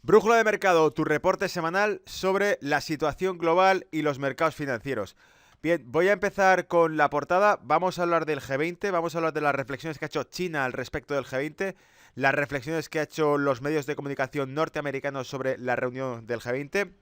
Brújula de mercado, tu reporte semanal sobre la situación global y los mercados financieros. Bien, voy a empezar con la portada. Vamos a hablar del G20, vamos a hablar de las reflexiones que ha hecho China al respecto del G20, las reflexiones que ha hecho los medios de comunicación norteamericanos sobre la reunión del G20.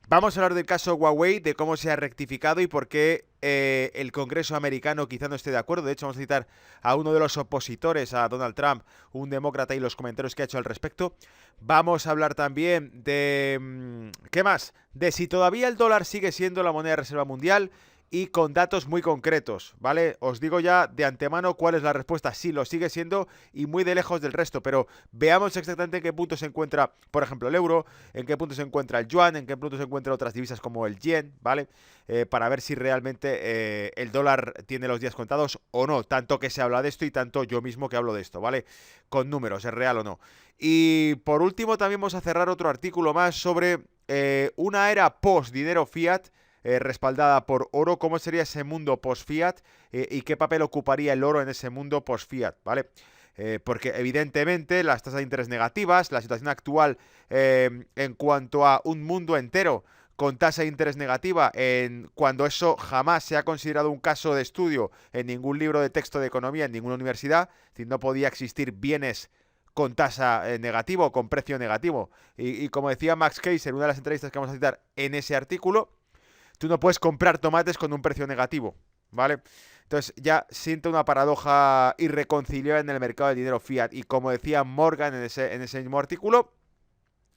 Vamos a hablar del caso Huawei, de cómo se ha rectificado y por qué el Congreso americano quizá no esté de acuerdo. De hecho, vamos a citar a uno de los opositores a Donald Trump, un demócrata, y los comentarios que ha hecho al respecto. Vamos a hablar también de... ¿qué más? De si todavía el dólar sigue siendo la moneda de reserva mundial y con datos muy concretos, ¿vale? Os digo ya de antemano cuál es la respuesta. Sí, lo sigue siendo y muy de lejos del resto, pero veamos exactamente en qué punto se encuentra, por ejemplo, el euro, en qué punto se encuentra el yuan, en qué punto se encuentran otras divisas como el yen, ¿vale? Para ver si realmente el dólar tiene los días contados o no, tanto que se habla de esto y tanto yo mismo que hablo de esto, ¿vale? Con números, es real o no. Y por último también vamos a cerrar otro artículo más sobre una era post-dinero fiat respaldada por oro, cómo sería ese mundo post-fiat y qué papel ocuparía el oro en ese mundo post-fiat, ¿vale? Porque evidentemente las tasas de interés negativas, la situación actual en cuanto a un mundo entero con tasa de interés negativa, cuando eso jamás se ha considerado un caso de estudio en ningún libro de texto de economía, en ninguna universidad, es decir, no podía existir bienes con tasa negativa o con precio negativo. Y como decía Max Case en una de las entrevistas que vamos a citar en ese artículo, tú no puedes comprar tomates con un precio negativo, ¿vale? Entonces ya siento una paradoja irreconciliable en el mercado del dinero fiat. Y como decía Morgan en ese mismo artículo,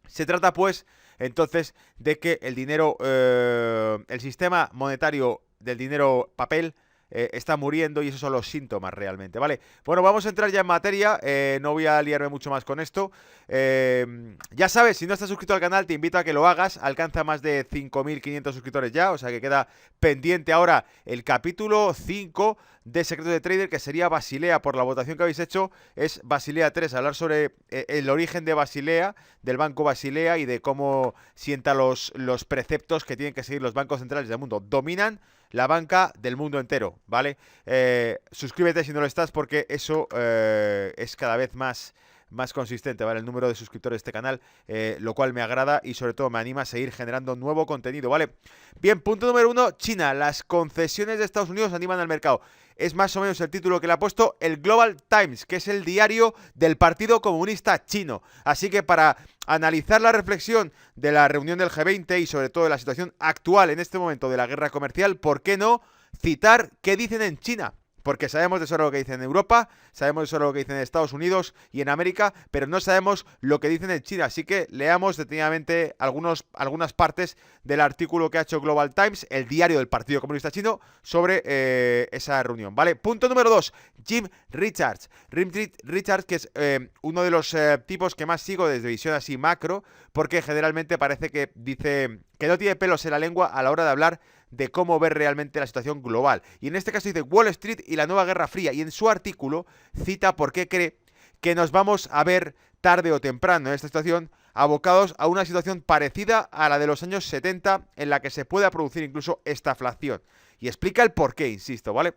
se trata pues entonces de que el dinero, el sistema monetario del dinero papel está muriendo y esos son los síntomas realmente, ¿vale? Bueno, vamos a entrar ya en materia, no voy a liarme mucho más con esto. Ya sabes, si no estás suscrito al canal, te invito a que lo hagas, alcanza más de 5.500 suscriptores ya, o sea que queda pendiente ahora el capítulo 5 de Secretos de Trader, que sería Basilea. Por la votación que habéis hecho, es Basilea 3, hablar sobre el origen de Basilea, del Banco Basilea y de cómo sienta los preceptos que tienen que seguir los bancos centrales del mundo. Dominan la banca del mundo entero, ¿vale? Suscríbete si no lo estás porque eso es cada vez más consistente, ¿vale? El número de suscriptores de este canal, lo cual me agrada y sobre todo me anima a seguir generando nuevo contenido, ¿vale? Bien, punto número 1, China. Las concesiones de Estados Unidos animan al mercado. Es más o menos el título que le ha puesto el Global Times, que es el diario del Partido Comunista Chino. Así que para analizar la reflexión de la reunión del G20 y sobre todo de la situación actual en este momento de la guerra comercial, ¿por qué no citar qué dicen en China? Porque sabemos de eso lo que dicen en Europa, sabemos de eso lo que dicen en Estados Unidos y en América, pero no sabemos lo que dicen en China. Así que leamos detenidamente algunas partes del artículo que ha hecho Global Times, el diario del Partido Comunista Chino, sobre esa reunión, ¿vale? Punto número 2, Jim Richards. Jim Richards, que es uno de los tipos que más sigo desde visión así macro, porque generalmente parece que dice que no tiene pelos en la lengua a la hora de hablar de cómo ver realmente la situación global. Y en este caso dice Wall Street y la nueva Guerra Fría. Y en su artículo cita por qué cree que nos vamos a ver tarde o temprano en esta situación abocados a una situación parecida a la de los años 70 en la que se pueda producir incluso estaflación. Y explica el por qué, insisto, ¿vale?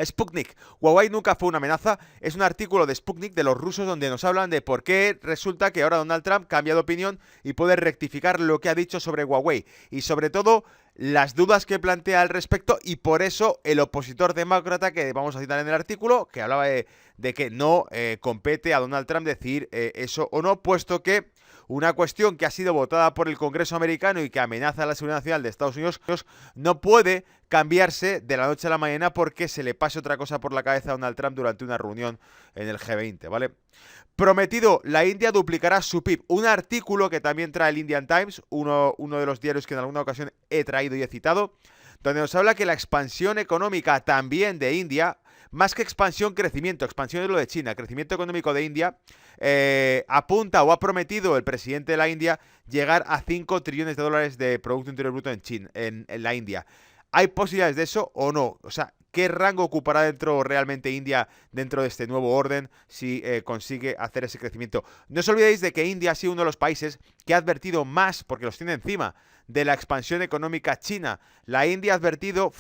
Sputnik. Huawei nunca fue una amenaza. Es un artículo de Sputnik de los rusos donde nos hablan de por qué resulta que ahora Donald Trump cambia de opinión y puede rectificar lo que ha dicho sobre Huawei. Y sobre todo las dudas que plantea al respecto y por eso el opositor demócrata que vamos a citar en el artículo, que hablaba de que no compete a Donald Trump decir eso o no, puesto que una cuestión que ha sido votada por el Congreso americano y que amenaza a la seguridad nacional de Estados Unidos no puede cambiarse de la noche a la mañana porque se le pase otra cosa por la cabeza a Donald Trump durante una reunión en el G20, ¿vale? Prometido, la India duplicará su PIB. Un artículo que también trae el Indian Times, uno de los diarios que en alguna ocasión he traído y he citado, donde nos habla que la expansión económica también de India, más que expansión, crecimiento. Expansión es lo de China. Crecimiento económico de India apunta o ha prometido el presidente de la India llegar a 5 trillones de dólares de Producto Interior Bruto en China, en la India. ¿Hay posibilidades de eso o no? O sea, ¿qué rango ocupará dentro realmente India dentro de este nuevo orden si consigue hacer ese crecimiento? No os olvidéis de que India ha sido uno de los países que ha advertido más, porque los tiene encima, de la expansión económica china. La India ha advertido,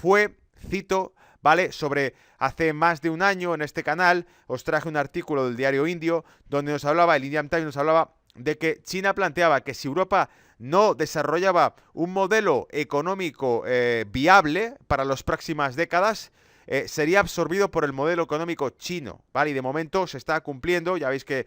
cito, ¿vale? Sobre hace más de un año en este canal os traje un artículo del diario indio donde nos hablaba, el Indian Times nos hablaba de que China planteaba que si Europa no desarrollaba un modelo económico viable para las próximas décadas, sería absorbido por el modelo económico chino, ¿vale? Y de momento se está cumpliendo, ya veis que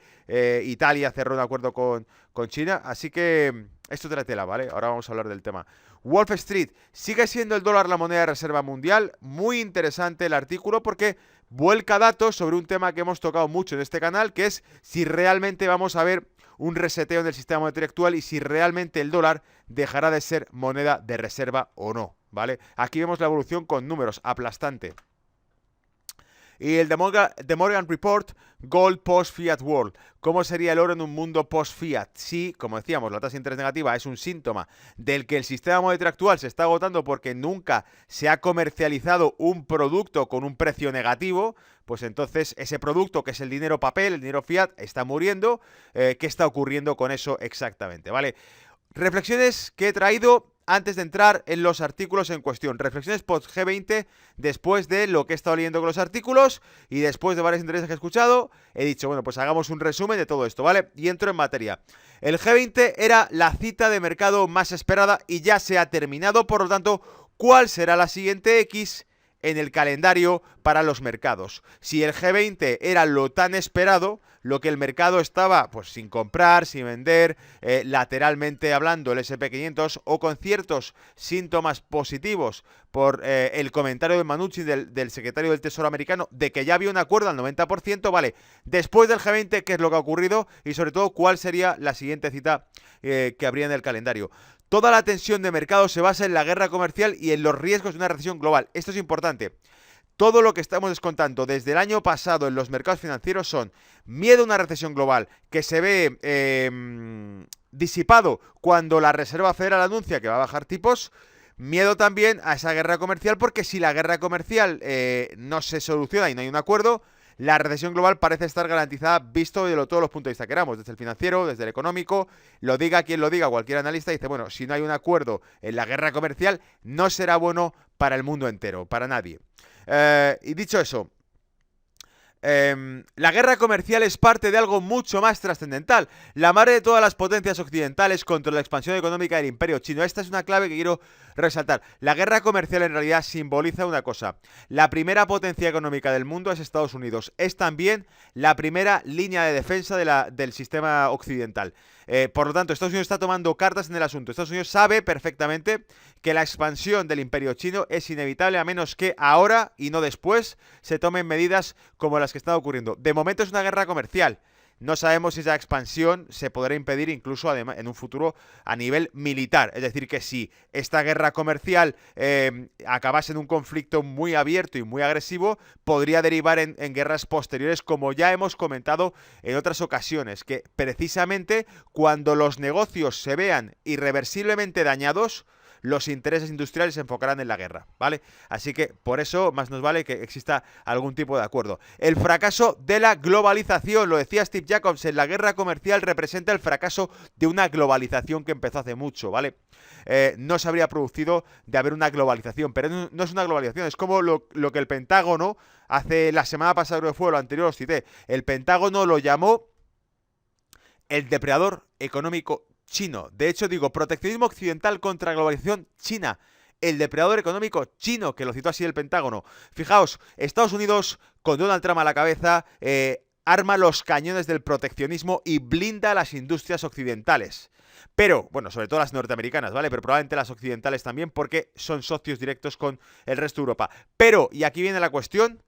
Italia cerró un acuerdo con China, así que esto es de la tela, ¿vale? Ahora vamos a hablar del tema. Wall Street, ¿sigue siendo el dólar la moneda de reserva mundial? Muy interesante el artículo porque vuelca datos sobre un tema que hemos tocado mucho en este canal, que es si realmente vamos a ver un reseteo en el sistema monetario actual y si realmente el dólar dejará de ser moneda de reserva o no, ¿vale? Aquí vemos la evolución con números, aplastante. Y el The Morgan Report, Gold Post-Fiat World. ¿Cómo sería el oro en un mundo post-Fiat? Sí, como decíamos, la tasa de interés negativa es un síntoma del que el sistema monetario actual se está agotando porque nunca se ha comercializado un producto con un precio negativo. Pues entonces ese producto, que es el dinero papel, el dinero fiat, está muriendo. ¿Qué está ocurriendo con eso exactamente? ¿Vale? Reflexiones que he traído antes de entrar en los artículos en cuestión. Reflexiones post G20 después de lo que he estado leyendo con los artículos y después de varias entrevistas que he escuchado, he dicho, bueno, pues hagamos un resumen de todo esto, ¿vale? Y entro en materia. El G20 era la cita de mercado más esperada y ya se ha terminado, por lo tanto, ¿cuál será la siguiente X en el calendario para los mercados? Si el G20 era lo tan esperado, lo que el mercado estaba pues sin comprar, sin vender, lateralmente hablando el SP500 o con ciertos síntomas positivos por el comentario de Mnuchin del secretario del Tesoro americano de que ya había un acuerdo al 90%, vale, después del G20, ¿qué es lo que ha ocurrido? Y sobre todo, ¿cuál sería la siguiente cita que habría en el calendario? Toda la tensión de mercado se basa en la guerra comercial y en los riesgos de una recesión global. Esto es importante. Todo lo que estamos descontando desde el año pasado en los mercados financieros son miedo a una recesión global que se ve disipado cuando la Reserva Federal anuncia que va a bajar tipos. Miedo también a esa guerra comercial porque si la guerra comercial no se soluciona y no hay un acuerdo, la recesión global parece estar garantizada visto de todos los puntos de vista que queramos, desde el financiero, desde el económico, lo diga quien lo diga, cualquier analista dice, bueno, si no hay un acuerdo en la guerra comercial, no será bueno para el mundo entero, para nadie. Y dicho eso, la guerra comercial es parte de algo mucho más trascendental. La madre de todas las potencias occidentales contra la expansión económica del imperio chino. Esta es una clave que quiero resaltar. La guerra comercial en realidad simboliza una cosa. La primera potencia económica del mundo es Estados Unidos. Es también la primera línea de defensa del sistema occidental. Por lo tanto, Estados Unidos está tomando cartas en el asunto. Estados Unidos sabe perfectamente que la expansión del imperio chino es inevitable a menos que ahora y no después se tomen medidas como las que están ocurriendo. De momento es una guerra comercial. No sabemos si esa expansión se podrá impedir incluso además, en un futuro a nivel militar. Es decir, que si esta guerra comercial acabase en un conflicto muy abierto y muy agresivo, podría derivar en guerras posteriores, como ya hemos comentado en otras ocasiones, que precisamente cuando los negocios se vean irreversiblemente dañados, los intereses industriales se enfocarán en la guerra, ¿vale? Así que por eso más nos vale que exista algún tipo de acuerdo. El fracaso de la globalización, lo decía Steve Jacobs, en la guerra comercial representa el fracaso de una globalización que empezó hace mucho, ¿vale? No se habría producido de haber una globalización, pero no es una globalización, es como lo que el Pentágono hace la semana pasada, creo que fue, lo anterior os cité, el Pentágono lo llamó el depredador económico chino. De hecho, digo, proteccionismo occidental contra globalización china. El depredador económico chino, que lo citó así el Pentágono. Fijaos, Estados Unidos, con Donald Trump a la cabeza, arma los cañones del proteccionismo y blinda las industrias occidentales. Pero, bueno, sobre todo las norteamericanas, ¿vale? Pero probablemente las occidentales también, porque son socios directos con el resto de Europa. Pero, y aquí viene la cuestión,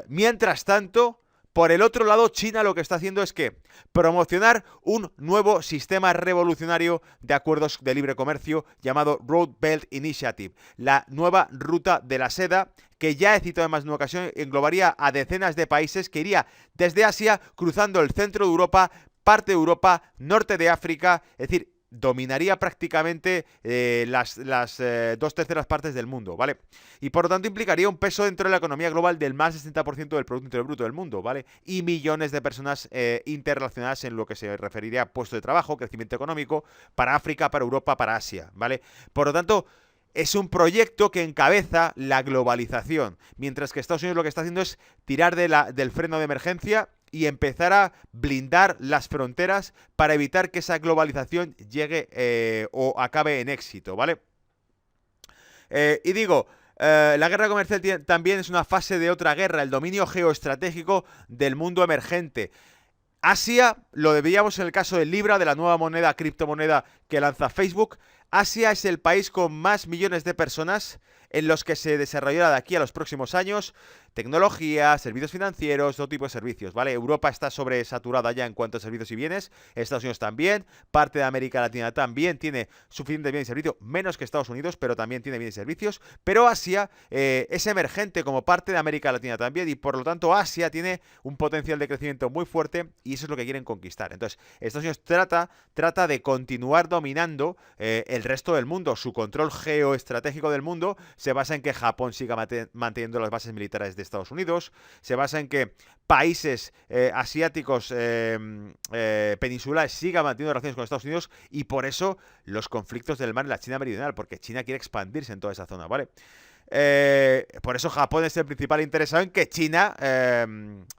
mientras tanto, por el otro lado, China lo que está haciendo es que promocionar un nuevo sistema revolucionario de acuerdos de libre comercio llamado Road Belt Initiative, la nueva ruta de la seda, que ya he citado en más de una ocasión, englobaría a decenas de países que iría desde Asia, cruzando el centro de Europa, parte de Europa, norte de África, es decir, dominaría prácticamente las 2/3 partes del mundo, ¿vale? Y por lo tanto implicaría un peso dentro de la economía global del más del 60% del Producto Interior Bruto del mundo, ¿vale? Y millones de personas interrelacionadas en lo que se referiría a puestos de trabajo, crecimiento económico, para África, para Europa, para Asia, ¿vale? Por lo tanto, es un proyecto que encabeza la globalización, mientras que Estados Unidos lo que está haciendo es tirar del freno de emergencia y empezar a blindar las fronteras para evitar que esa globalización llegue o acabe en éxito, ¿vale? Y digo, la guerra comercial también es una fase de otra guerra, el dominio geoestratégico del mundo emergente. Asia, lo veíamos en el caso de Libra, de la nueva moneda, criptomoneda que lanza Facebook. Asia es el país con más millones de personas en los que se desarrollará de aquí a los próximos años tecnología, servicios financieros, todo tipo de servicios, ¿vale? Europa está sobresaturada ya en cuanto a servicios y bienes, Estados Unidos también, parte de América Latina también tiene suficiente bienes y servicios, menos que Estados Unidos, pero también tiene bienes y servicios, pero Asia es emergente como parte de América Latina también y por lo tanto Asia tiene un potencial de crecimiento muy fuerte y eso es lo que quieren conquistar. Entonces, Estados Unidos trata de continuar dominando el resto del mundo, su control geoestratégico del mundo se basa en que Japón siga manteniendo las bases militares de Estados Unidos, se basa en que países asiáticos peninsulares sigan manteniendo relaciones con Estados Unidos y por eso los conflictos del mar en la China meridional, porque China quiere expandirse en toda esa zona, ¿vale? Por eso Japón es el principal interesado en que China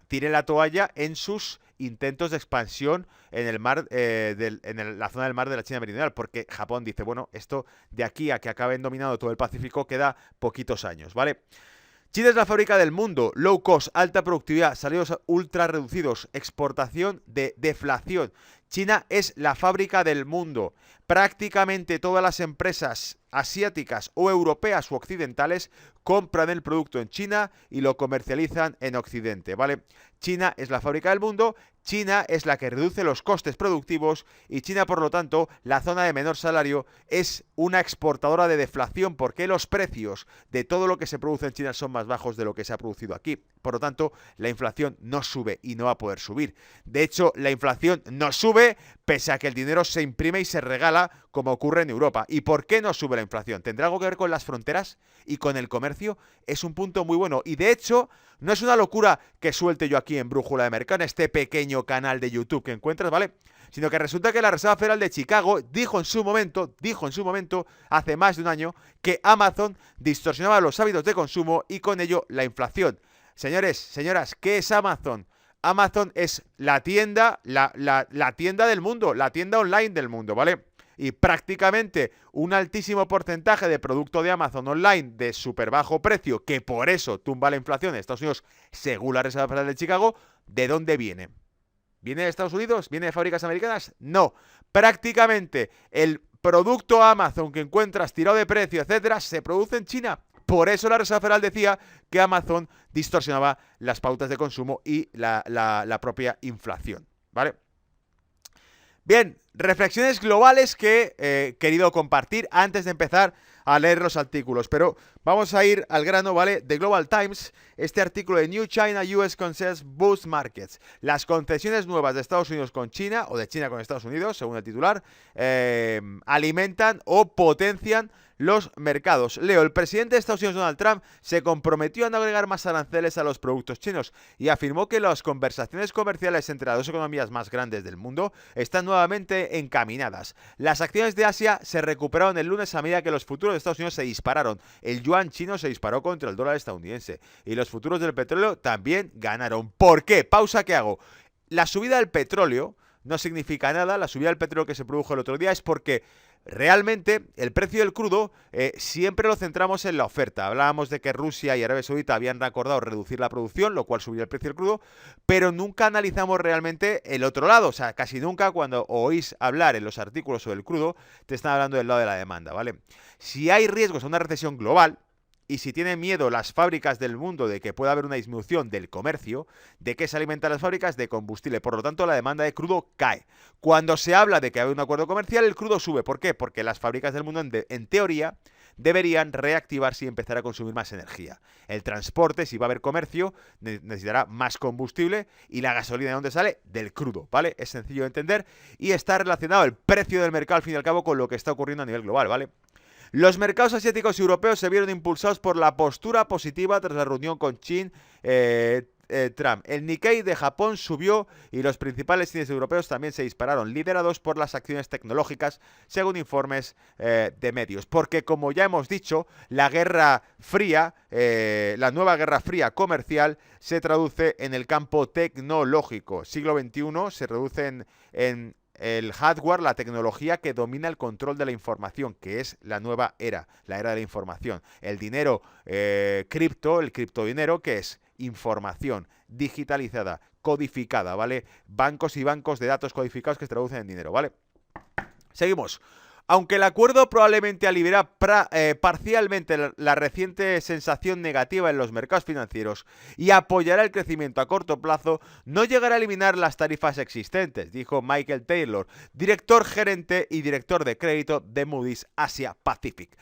tire la toalla en sus intentos de expansión en el mar, la zona del mar de la China meridional, porque Japón dice, bueno, esto de aquí a que acaben dominando todo el Pacífico queda poquitos años, ¿vale? China es la fábrica del mundo, low cost, alta productividad, salarios ultra reducidos, exportación de deflación. China es la fábrica del mundo. Prácticamente todas las empresas asiáticas o europeas u occidentales compran el producto en China y lo comercializan en Occidente, ¿vale? China es la fábrica del mundo, China es la que reduce los costes productivos y China, por lo tanto, la zona de menor salario es una exportadora de deflación porque los precios de todo lo que se produce en China son más bajos de lo que se ha producido aquí. Por lo tanto, la inflación no sube y no va a poder subir. De hecho, la inflación no sube pese a que el dinero se imprime y se regala como ocurre en Europa. ¿Y por qué no sube la inflación? ¿Tendrá algo que ver con las fronteras y con el comercio? Es un punto muy bueno y de hecho no es una locura que suelte yo aquí en Brújula de Mercado, en este pequeño canal de YouTube que encuentras, ¿vale? Sino que resulta que la Reserva Federal de Chicago dijo en su momento, hace más de un año, que Amazon distorsionaba los hábitos de consumo y con ello la inflación. Señores, señoras, ¿qué es Amazon? Amazon es la tienda, la tienda del mundo, la tienda online del mundo, ¿vale? Y prácticamente un altísimo porcentaje de producto de Amazon online de súper bajo precio, que por eso tumba la inflación en Estados Unidos, según la Reserva Federal de Chicago, ¿de dónde viene? ¿Viene de Estados Unidos? ¿Viene de fábricas americanas? No. Prácticamente el producto Amazon que encuentras tirado de precio, etcétera, se produce en China. Por eso la Reserva Federal decía que Amazon distorsionaba las pautas de consumo y la propia inflación, ¿vale? Bien, reflexiones globales que he querido compartir antes de empezar a leer los artículos, pero vamos a ir al grano, ¿vale? The Global Times, este artículo de New China US Concedes Boost Markets. Las concesiones nuevas de Estados Unidos con China, o de China con Estados Unidos, según el titular, alimentan o potencian los mercados. Leo, el presidente de Estados Unidos, Donald Trump, se comprometió a no agregar más aranceles a los productos chinos y afirmó que las conversaciones comerciales entre las dos economías más grandes del mundo están nuevamente encaminadas. Las acciones de Asia se recuperaron el lunes a medida que los futuros de Estados Unidos se dispararon. El yuan chino se disparó contra el dólar estadounidense y los futuros del petróleo también ganaron. ¿Por qué? Pausa que hago. La subida del petróleo no significa nada. La subida del petróleo que se produjo el otro día es porque realmente el precio del crudo siempre lo centramos en la oferta. Hablábamos de que Rusia y Arabia Saudita habían acordado reducir la producción, lo cual subía el precio del crudo, pero nunca analizamos realmente el otro lado. O sea, casi nunca cuando oís hablar en los artículos sobre el crudo, te están hablando del lado de la demanda, ¿vale? Si hay riesgos a una recesión global, y si tienen miedo las fábricas del mundo de que pueda haber una disminución del comercio, ¿de qué se alimentan las fábricas? De combustible. Por lo tanto, la demanda de crudo cae. Cuando se habla de que hay un acuerdo comercial, el crudo sube. ¿Por qué? Porque las fábricas del mundo, en teoría, deberían reactivarse y empezar a consumir más energía. El transporte, si va a haber comercio, necesitará más combustible y la gasolina, ¿de dónde sale? Del crudo, ¿vale? Es sencillo de entender y está relacionado el precio del mercado, al fin y al cabo, con lo que está ocurriendo a nivel global, ¿vale? Los mercados asiáticos y europeos se vieron impulsados por la postura positiva tras la reunión con Xi Trump. El Nikkei de Japón subió y los principales índices europeos también se dispararon, liderados por las acciones tecnológicas, según informes de medios. Porque, como ya hemos dicho, la guerra fría, la nueva guerra fría comercial, se traduce en el campo tecnológico. Siglo XXI se reduce en el hardware, la tecnología que domina el control de la información, que es la nueva era, la era de la información. El dinero cripto, el criptodinero, que es información digitalizada, codificada, ¿vale? Bancos y bancos de datos codificados que se traducen en dinero, ¿vale? Seguimos. Aunque el acuerdo probablemente aliviará parcialmente la reciente sensación negativa en los mercados financieros y apoyará el crecimiento a corto plazo, no llegará a eliminar las tarifas existentes, dijo Michael Taylor, director gerente y director de crédito de Moody's Asia Pacific.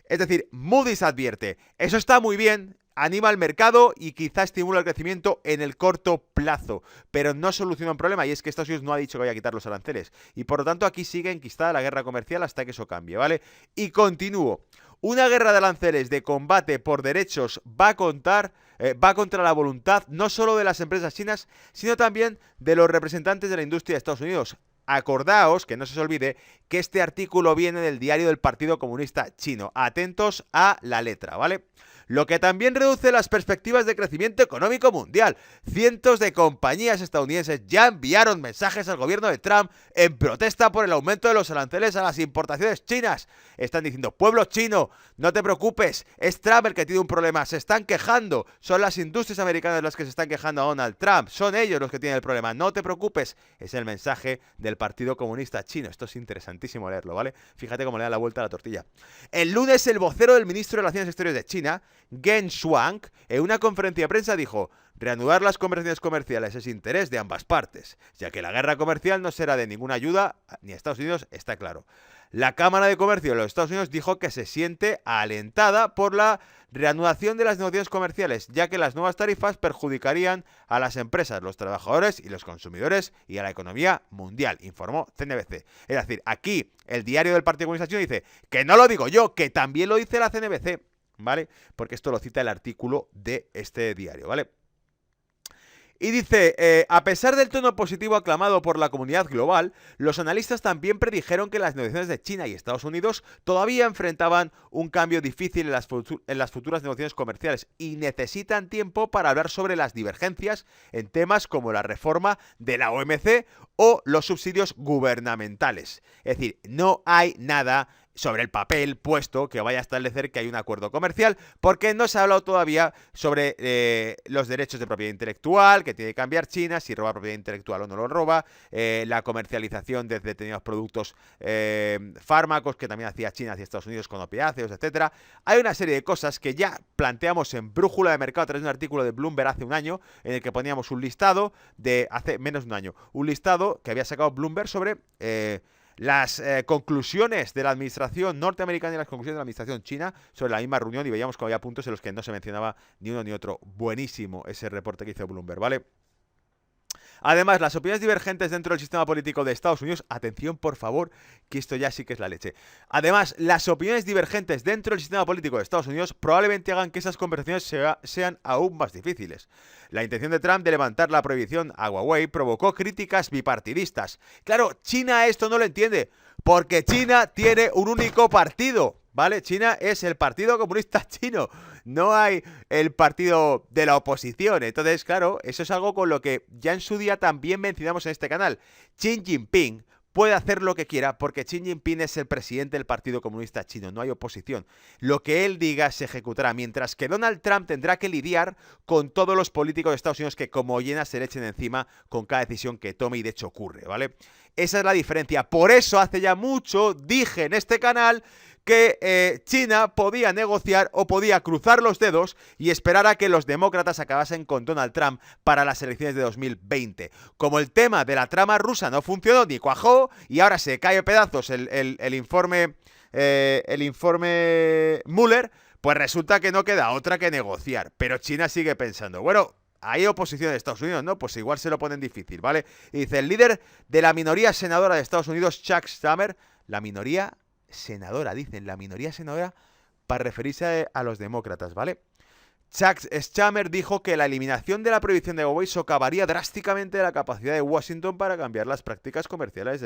Es decir, Moody's advierte, eso está muy bien, anima al mercado y quizá estimula el crecimiento en el corto plazo, pero no soluciona un problema, y es que Estados Unidos no ha dicho que vaya a quitar los aranceles, y por lo tanto aquí sigue enquistada la guerra comercial hasta que eso cambie, ¿vale? Y continúo. Una guerra de aranceles de combate por derechos va contra la voluntad no solo de las empresas chinas, sino también de los representantes de la industria de Estados Unidos. Acordaos, que no se os olvide, que este artículo viene del diario del Partido Comunista Chino. Atentos a la letra, ¿vale? Lo que también reduce las perspectivas de crecimiento económico mundial. Cientos de compañías estadounidenses ya enviaron mensajes al gobierno de Trump en protesta por el aumento de los aranceles a las importaciones chinas. Están diciendo, pueblo chino, no te preocupes, es Trump el que tiene un problema, se están quejando, son las industrias americanas las que se están quejando a Donald Trump, son ellos los que tienen el problema, no te preocupes. Es el mensaje del Partido Comunista Chino. Esto es interesantísimo leerlo, ¿vale? Fíjate cómo le da la vuelta a la tortilla. El lunes, el vocero del ministro de Relaciones Exteriores de China, Geng Shuang, en una conferencia de prensa dijo: reanudar las conversaciones comerciales es interés de ambas partes, ya que la guerra comercial no será de ninguna ayuda ni a Estados Unidos, está claro. La Cámara de Comercio de los Estados Unidos dijo que se siente alentada por la reanudación de las negociaciones comerciales, ya que las nuevas tarifas perjudicarían a las empresas, los trabajadores y los consumidores y a la economía mundial, informó CNBC. Es decir, aquí el diario del Partido Comunista Chino dice que no lo digo yo, que también lo dice la CNBC, ¿vale? Porque esto lo cita el artículo de este diario, ¿vale? Y dice, a pesar del tono positivo aclamado por la comunidad global, los analistas también predijeron que las negociaciones de China y Estados Unidos todavía enfrentaban un cambio difícil en las futuras negociaciones comerciales y necesitan tiempo para hablar sobre las divergencias en temas como la reforma de la OMC o los subsidios gubernamentales. Es decir, no hay nada sobre el papel puesto que vaya a establecer que hay un acuerdo comercial, porque no se ha hablado todavía sobre los derechos de propiedad intelectual, que tiene que cambiar China, si roba propiedad intelectual o no lo roba, la comercialización de determinados productos fármacos que también hacía China hacia Estados Unidos con opiáceos, etcétera. Hay una serie de cosas que ya planteamos en Brújula de Mercado a través de un artículo de Bloomberg hace un año, en el que poníamos un listado de, hace menos de un año, un listado que había sacado Bloomberg sobre las conclusiones de la administración norteamericana y las conclusiones de la administración china sobre la misma reunión, y veíamos que había puntos en los que no se mencionaba ni uno ni otro. Buenísimo ese reporte que hizo Bloomberg, ¿vale? Además, las opiniones divergentes dentro del sistema político de Estados Unidos, atención por favor, que esto ya sí que es la leche. Además, las opiniones divergentes dentro del sistema político de Estados Unidos probablemente hagan que esas conversaciones sean aún más difíciles. La intención de Trump de levantar la prohibición a Huawei provocó críticas bipartidistas. Claro, China esto no lo entiende, porque China tiene un único partido, ¿vale? China es el Partido Comunista Chino, no hay el partido de la oposición. Entonces, claro, eso es algo con lo que ya en su día también mencionamos en este canal. Xi Jinping puede hacer lo que quiera porque Xi Jinping es el presidente del Partido Comunista Chino, no hay oposición. Lo que él diga se ejecutará, mientras que Donald Trump tendrá que lidiar con todos los políticos de Estados Unidos que como llenas se le echen encima con cada decisión que tome, y de hecho ocurre, ¿vale? Esa es la diferencia. Por eso hace ya mucho dije en este canal que China podía negociar o podía cruzar los dedos y esperar a que los demócratas acabasen con Donald Trump para las elecciones de 2020. Como el tema de la trama rusa no funcionó ni cuajó y ahora se cae a pedazos el informe Mueller, pues resulta que no queda otra que negociar. Pero China sigue pensando, bueno, hay oposición de Estados Unidos, ¿no? Pues igual se lo ponen difícil, ¿vale? Y dice, el líder de la minoría senadora de Estados Unidos, Chuck Schumer, la minoría senadora, dicen, la minoría senadora para referirse a los demócratas, ¿vale? Chuck Schumer dijo que la eliminación de la prohibición de Huawei socavaría drásticamente la capacidad de Washington para cambiar las prácticas comerciales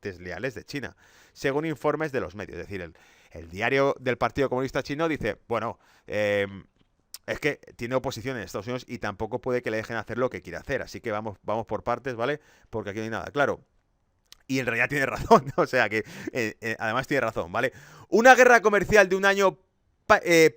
desleales de China, según informes de los medios. Es decir, el diario del Partido Comunista Chino dice, bueno, es que tiene oposición en Estados Unidos y tampoco puede que le dejen hacer lo que quiere hacer. Así que vamos por partes, ¿vale? Porque aquí no hay nada claro. Y en realidad tiene razón, o sea que además tiene razón, ¿vale? Una guerra comercial de un año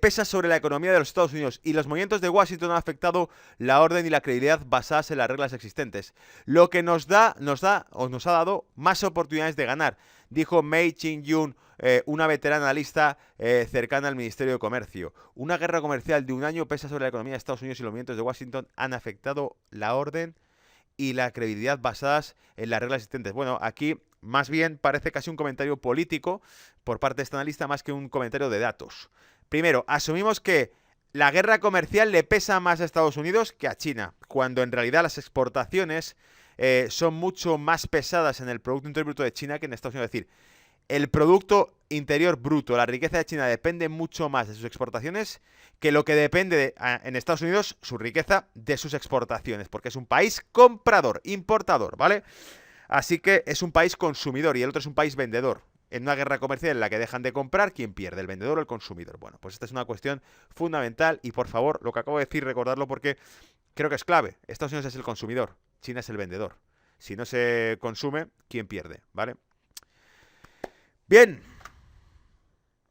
pesa sobre la economía de los Estados Unidos y los movimientos de Washington han afectado la orden y la credibilidad basadas en las reglas existentes, lo que nos ha dado más oportunidades de ganar, dijo Mei Ching-yun, una veterana analista cercana al Ministerio de Comercio. Una guerra comercial de un año pesa sobre la economía de Estados Unidos y los movimientos de Washington han afectado la orden y la credibilidad basadas en las reglas existentes. Bueno, aquí más bien parece casi un comentario político por parte de este analista más que un comentario de datos. Primero, asumimos que la guerra comercial le pesa más a Estados Unidos que a China, cuando en realidad las exportaciones son mucho más pesadas en el Producto Interior Bruto de China que en Estados Unidos. Es decir, el Producto Interior Bruto, la riqueza de China depende mucho más de sus exportaciones que lo que depende en Estados Unidos, su riqueza, de sus exportaciones, porque es un país comprador, importador, ¿vale? Así que es un país consumidor y el otro es un país vendedor. En una guerra comercial en la que dejan de comprar, ¿quién pierde? ¿El vendedor o el consumidor? Bueno, pues esta es una cuestión fundamental y por favor, lo que acabo de decir, recordarlo porque creo que es clave. Estados Unidos es el consumidor, China es el vendedor. Si no se consume, ¿quién pierde? ¿Vale? Bien,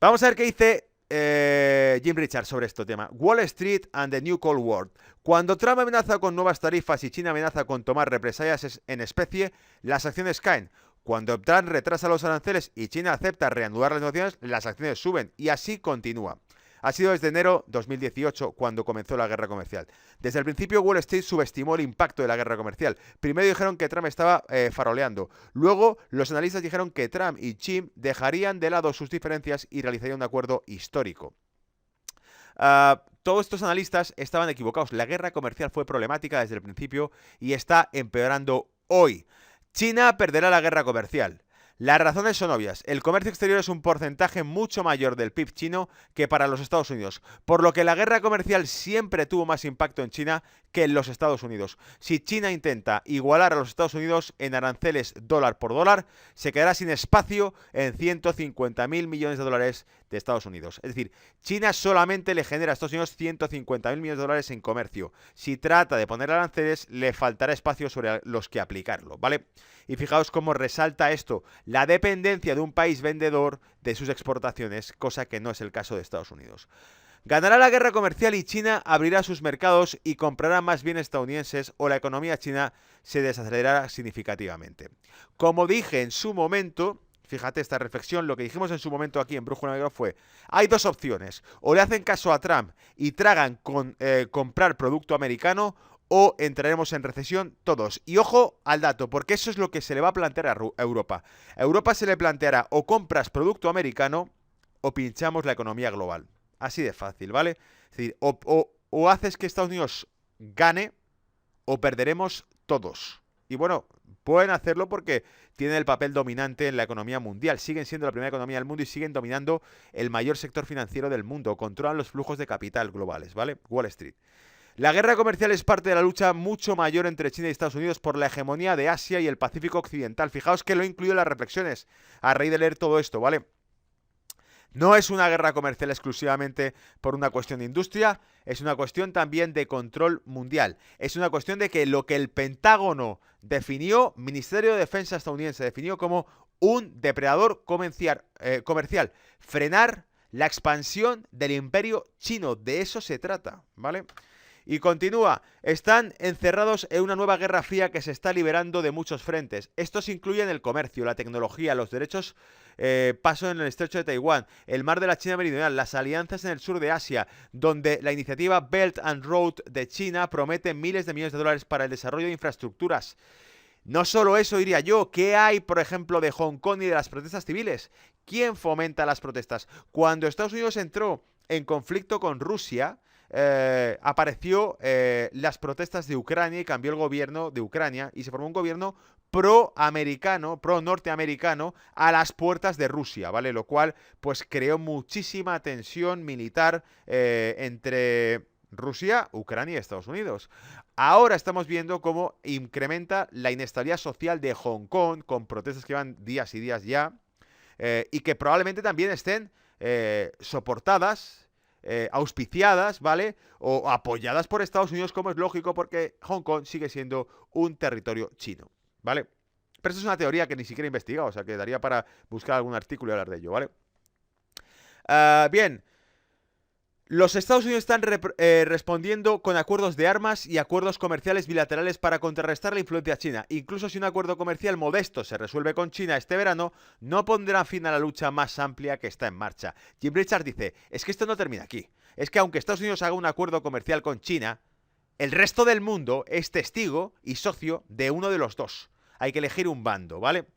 vamos a ver qué dice Jim Richards sobre este tema. Wall Street and the New Cold War. Cuando Trump amenaza con nuevas tarifas y China amenaza con tomar represalias en especie, las acciones caen. Cuando Trump retrasa los aranceles y China acepta reanudar las negociaciones, las acciones suben y así continúa. Ha sido desde enero 2018 cuando comenzó la guerra comercial. Desde el principio Wall Street subestimó el impacto de la guerra comercial. Primero dijeron que Trump estaba faroleando. Luego los analistas dijeron que Trump y Xi dejarían de lado sus diferencias y realizarían un acuerdo histórico. Todos estos analistas estaban equivocados. La guerra comercial fue problemática desde el principio y está empeorando hoy. China perderá la guerra comercial. Las razones son obvias. El comercio exterior es un porcentaje mucho mayor del PIB chino que para los Estados Unidos, por lo que la guerra comercial siempre tuvo más impacto en China que en los Estados Unidos. Si China intenta igualar a los Estados Unidos en aranceles dólar por dólar, se quedará sin espacio en 150.000 millones de dólares de Estados Unidos. Es decir, China solamente le genera a Estados Unidos 150.000 millones de dólares en comercio. Si trata de poner aranceles, le faltará espacio sobre los que aplicarlo, ¿vale? Y fijaos cómo resalta esto, la dependencia de un país vendedor de sus exportaciones, cosa que no es el caso de Estados Unidos. Ganará la guerra comercial y China abrirá sus mercados y comprará más bienes estadounidenses o la economía china se desacelerará significativamente. Como dije en su momento, fíjate esta reflexión, lo que dijimos en su momento aquí en Brújula Negro fue, hay dos opciones, o le hacen caso a Trump y tragan comprar producto americano o entraremos en recesión todos. Y ojo al dato, porque eso es lo que se le va a plantear a Europa. A Europa se le planteará o compras producto americano o pinchamos la economía global. Así de fácil, ¿vale? Es decir, o haces que Estados Unidos gane o perderemos todos. Y bueno, pueden hacerlo porque tienen el papel dominante en la economía mundial. Siguen siendo la primera economía del mundo y siguen dominando el mayor sector financiero del mundo. Controlan los flujos de capital globales, ¿vale? Wall Street. La guerra comercial es parte de la lucha mucho mayor entre China y Estados Unidos por la hegemonía de Asia y el Pacífico Occidental. Fijaos que lo he incluido en las reflexiones a raíz de leer todo esto, ¿vale? No es una guerra comercial exclusivamente por una cuestión de industria, es una cuestión también de control mundial. Es una cuestión de que lo que el Pentágono definió, Ministerio de Defensa estadounidense definió como un depredador comercial, frenar la expansión del imperio chino. De eso se trata, ¿vale? Y continúa, están encerrados en una nueva guerra fría que se está liberando de muchos frentes. Estos incluyen el comercio, la tecnología, los derechos, paso en el estrecho de Taiwán, el mar de la China Meridional, las alianzas en el sur de Asia, donde la iniciativa Belt and Road de China promete miles de millones de dólares para el desarrollo de infraestructuras. No solo eso, diría yo, ¿qué hay, por ejemplo, de Hong Kong y de las protestas civiles? ¿Quién fomenta las protestas? Cuando Estados Unidos entró en conflicto con Rusia, apareció las protestas de Ucrania y cambió el gobierno de Ucrania y se formó un gobierno pro-americano, pro-norteamericano a las puertas de Rusia, ¿vale? Lo cual pues creó muchísima tensión militar entre Rusia, Ucrania y Estados Unidos. Ahora estamos viendo cómo incrementa la inestabilidad social de Hong Kong con protestas que van días y días ya y que probablemente también estén soportadas, auspiciadas, ¿vale? O apoyadas por Estados Unidos, como es lógico, porque Hong Kong sigue siendo un territorio chino, ¿vale? Pero eso es una teoría que ni siquiera he investigado, o sea que daría para buscar algún artículo y hablar de ello, ¿vale? Bien, los Estados Unidos están respondiendo con acuerdos de armas y acuerdos comerciales bilaterales para contrarrestar la influencia china. Incluso si un acuerdo comercial modesto se resuelve con China este verano, no pondrá fin a la lucha más amplia que está en marcha. Jim Richards dice, es que esto no termina aquí. Es que aunque Estados Unidos haga un acuerdo comercial con China, el resto del mundo es testigo y socio de uno de los dos. Hay que elegir un bando, ¿vale?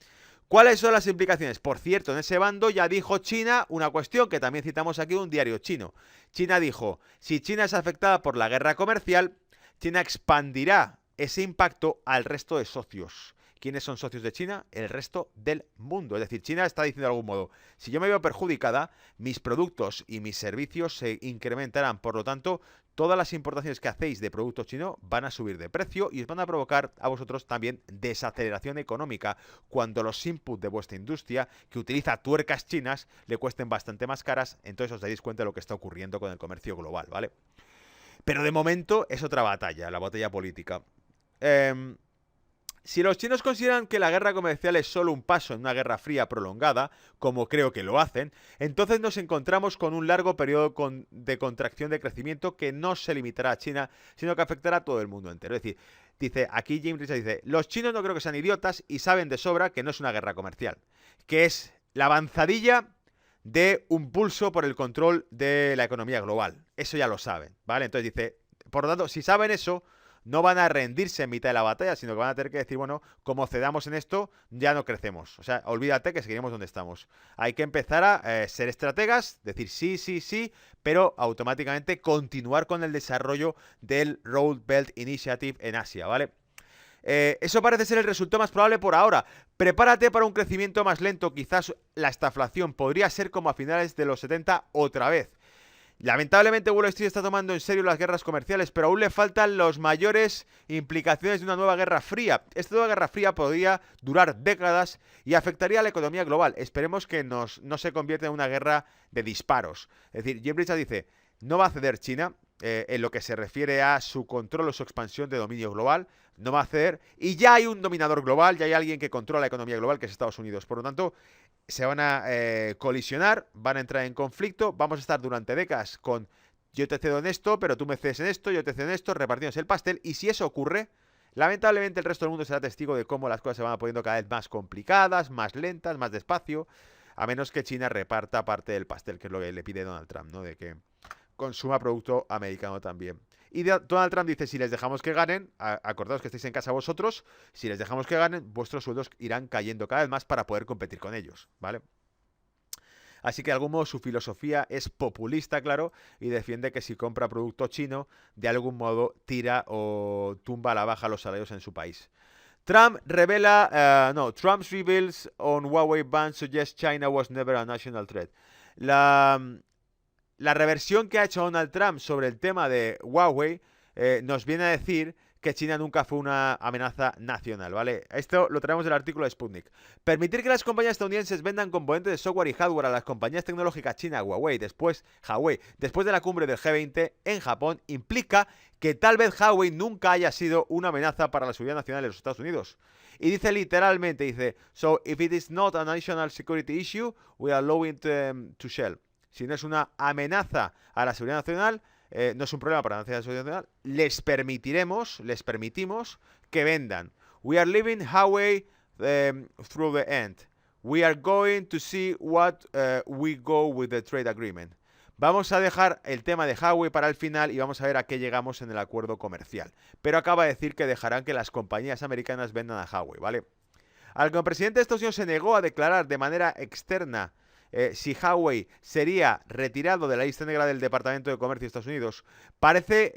¿Cuáles son las implicaciones? Por cierto, en ese bando ya dijo China una cuestión que también citamos aquí de un diario chino. China dijo, si China es afectada por la guerra comercial, China expandirá ese impacto al resto de socios. ¿Quiénes son socios de China? El resto del mundo. Es decir, China está diciendo de algún modo, si yo me veo perjudicada, mis productos y mis servicios se incrementarán. Por lo tanto, todas las importaciones que hacéis de productos chinos van a subir de precio y os van a provocar a vosotros también desaceleración económica cuando los inputs de vuestra industria, que utiliza tuercas chinas, le cuesten bastante más caras. Entonces os dais cuenta de lo que está ocurriendo con el comercio global, ¿vale? Pero de momento es otra batalla, la batalla política. Si los chinos consideran que la guerra comercial es solo un paso en una guerra fría prolongada, como creo que lo hacen, entonces nos encontramos con un largo periodo de contracción de crecimiento que no se limitará a China, sino que afectará a todo el mundo entero. Es decir, dice, aquí Jim Richards dice, los chinos no creo que sean idiotas y saben de sobra que no es una guerra comercial, que es la avanzadilla de un pulso por el control de la economía global. Eso ya lo saben, ¿vale? Entonces dice, por lo tanto, si saben eso, no van a rendirse en mitad de la batalla, sino que van a tener que decir, bueno, como cedamos en esto, ya no crecemos. O sea, olvídate que seguiremos donde estamos. Hay que empezar a ser estrategas, decir sí, sí, sí, pero automáticamente continuar con el desarrollo del Road Belt Initiative en Asia, ¿vale? Eso parece ser el resultado más probable por ahora. Prepárate para un crecimiento más lento, quizás la estaflación podría ser como a finales de los 70 otra vez. Lamentablemente Wall Street está tomando en serio las guerras comerciales, pero aún le faltan las mayores implicaciones de una nueva guerra fría. Esta nueva guerra fría podría durar décadas y afectaría a la economía global. Esperemos que no se convierta en una guerra de disparos. Es decir, Jim Richards dice, no va a ceder China en lo que se refiere a su control o su expansión de dominio global. No va a ceder. Y ya hay un dominador global, ya hay alguien que controla la economía global, que es Estados Unidos. Por lo tanto, se van a colisionar, van a entrar en conflicto, vamos a estar durante décadas con yo te cedo en esto, pero tú me cedes en esto, yo te cedo en esto, repartimos el pastel, y si eso ocurre, lamentablemente el resto del mundo será testigo de cómo las cosas se van poniendo cada vez más complicadas, más lentas, más despacio, a menos que China reparta parte del pastel, que es lo que le pide Donald Trump, ¿no? De que consuma producto americano también. Y Donald Trump dice, si les dejamos que ganen, acordaos que estáis en casa vosotros, si les dejamos que ganen, vuestros sueldos irán cayendo cada vez más para poder competir con ellos, ¿vale? Así que de algún modo su filosofía es populista, claro, y defiende que si compra producto chino, de algún modo tira o tumba a la baja los salarios en su país. Trump's reveals on Huawei ban suggest China was never a national threat. La reversión que ha hecho Donald Trump sobre el tema de Huawei nos viene a decir que China nunca fue una amenaza nacional, ¿vale? Esto lo traemos del artículo de Sputnik. Permitir que las compañías estadounidenses vendan componentes de software y hardware a las compañías tecnológicas chinas Huawei después de la cumbre del G20 en Japón implica que tal vez Huawei nunca haya sido una amenaza para la seguridad nacional de los Estados Unidos. Y dice literalmente, dice, so if it is not a national security issue, we are allowing to sell. Si no es una amenaza a la seguridad nacional, no es un problema para la seguridad nacional, les permitimos que vendan. We are leaving Huawei through the end. We are going to see what we go with the trade agreement. Vamos a dejar el tema de Huawei para el final y vamos a ver a qué llegamos en el acuerdo comercial. Pero acaba de decir que dejarán que las compañías americanas vendan a Huawei, ¿vale? Al que el presidente de Estados Unidos se negó a declarar de manera externa si Huawei sería retirado de la lista negra del Departamento de Comercio de Estados Unidos, parece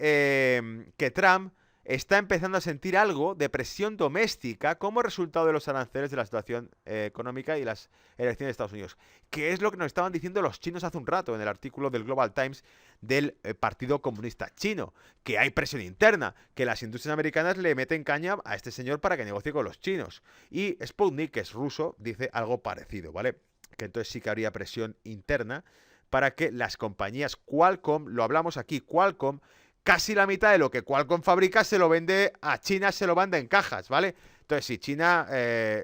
que Trump está empezando a sentir algo de presión doméstica como resultado de los aranceles de la situación económica y las elecciones de Estados Unidos. Que es lo que nos estaban diciendo los chinos hace un rato en el artículo del Global Times del Partido Comunista Chino. Que hay presión interna, que las industrias americanas le meten caña a este señor para que negocie con los chinos. Y Sputnik, que es ruso, dice algo parecido, ¿vale? Que entonces sí que habría presión interna para que las compañías Qualcomm, lo hablamos aquí, Qualcomm, casi la mitad de lo que Qualcomm fabrica se lo vende a China, se lo manda en cajas, ¿vale? Entonces, si China,